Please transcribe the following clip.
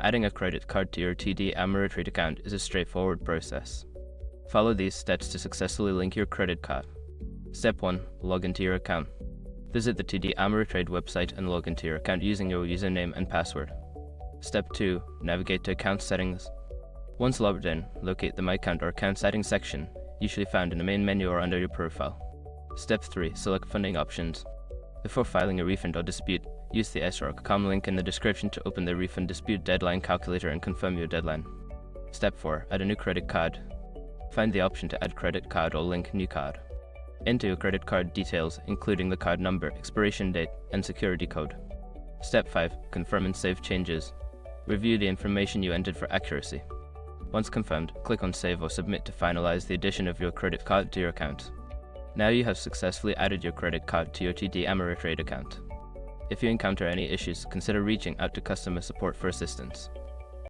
Adding a credit card to your TD Ameritrade account is a straightforward process. Follow these steps to successfully link your credit card. Step 1. Log into your account. Visit the TD Ameritrade website and log into your account using your username and password. Step 2. Navigate to Account Settings. Once logged in, locate the My Account or Account Settings section, usually found in the main menu or under your profile. Step 3. Select Funding Options. Before filing a refund or dispute, use the sroc.com link in the description to open the refund dispute deadline calculator and confirm your deadline. Step 4. Add a new credit card. Find the option to add credit card or link new card. Enter your credit card details, including the card number, expiration date, and security code. Step 5. Confirm and save changes. Review the information you entered for accuracy. Once confirmed, click on Save or Submit to finalize the addition of your credit card to your account. Now you have successfully added your credit card to your TD Ameritrade account. If you encounter any issues, consider reaching out to customer support for assistance.